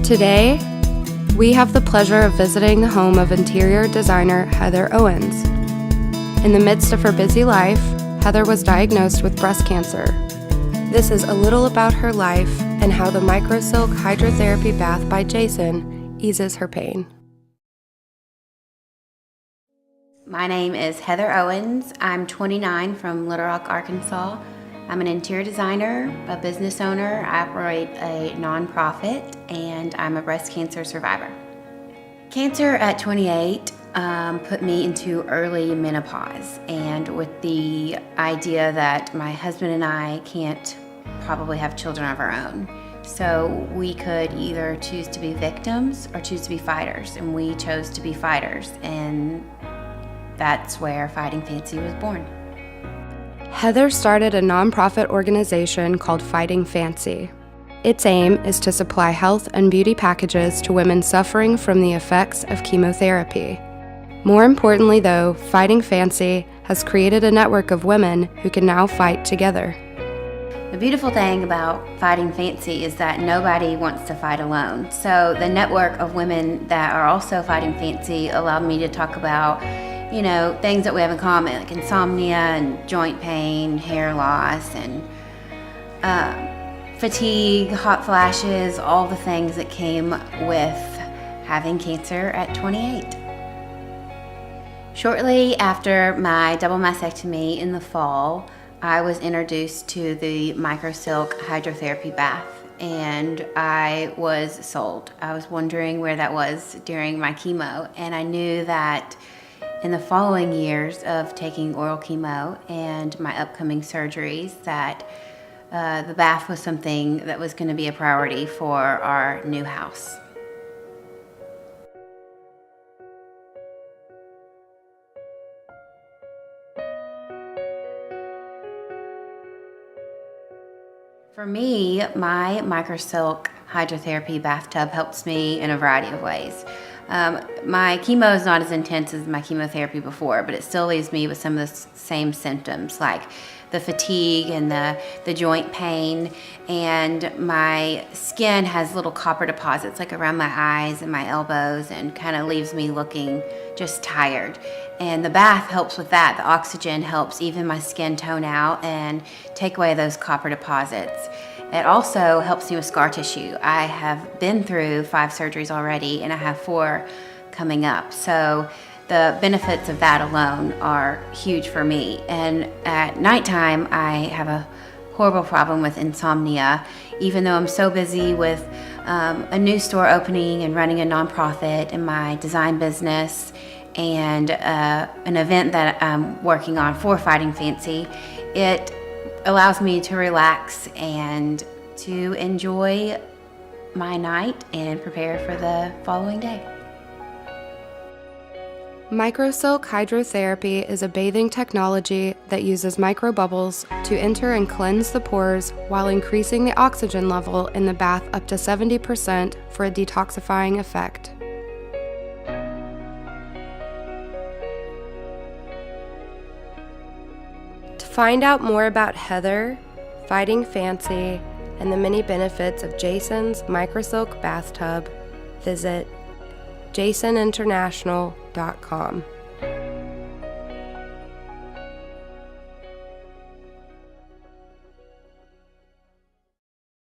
Today, we have the pleasure of visiting the home of interior designer Heather Owens. In the midst of her busy life, Heather was diagnosed with breast cancer. This is a little about her life and how the MicroSilk hydrotherapy bath by Jason eases her pain. My name is Heather Owens. I'm 29 from Little Rock, Arkansas. I'm an interior designer, a business owner. I operate a nonprofit, and I'm a breast cancer survivor. Cancer at 28 put me into early menopause, and with the idea that my husband and I can't probably have children of our own. So we could either choose to be victims or choose to be fighters, and we chose to be fighters, and that's where Fighting Fancy was born. Heather started a nonprofit organization called Fighting Fancy. Its aim is to supply health and beauty packages to women suffering from the effects of chemotherapy. More importantly, though, Fighting Fancy has created a network of women who can now fight together. The beautiful thing about Fighting Fancy is that nobody wants to fight alone. So the network of women that are also Fighting Fancy allowed me to talk about things that we have in common, like insomnia and joint pain, hair loss, and fatigue, hot flashes, all the things that came with having cancer at 28. Shortly after my double mastectomy in the fall, I was introduced to the MicroSilk hydrotherapy bath, and I was sold. I was wondering where that was during my chemo, and I knew that in the following years of taking oral chemo and my upcoming surgeries that the bath was something that was going to be a priority for our new house. For me, my MicroSilk hydrotherapy bathtub helps me in a variety of ways. My chemo is not as intense as my chemotherapy before, but it still leaves me with some of the same symptoms, like the fatigue and the joint pain, and my skin has little copper deposits like around my eyes and my elbows, and kind of leaves me looking just tired. And the bath helps with that. The oxygen helps even my skin tone out and take away those copper deposits. It also helps me with scar tissue. I have been through 5 surgeries already, and I have 4 coming up. So the benefits of that alone are huge for me. And at nighttime, I have a horrible problem with insomnia. Even though I'm so busy with a new store opening and running a nonprofit and my design business and an event that I'm working on for Fighting Fancy, it allows me to relax and to enjoy my night and prepare for the following day. MicroSilk hydrotherapy is a bathing technology that uses microbubbles to enter and cleanse the pores while increasing the oxygen level in the bath up to 70% for a detoxifying effect. To find out more about Heather, Fighting Fancy, and the many benefits of Jason's MicroSilk bathtub, visit jasoninternational.com.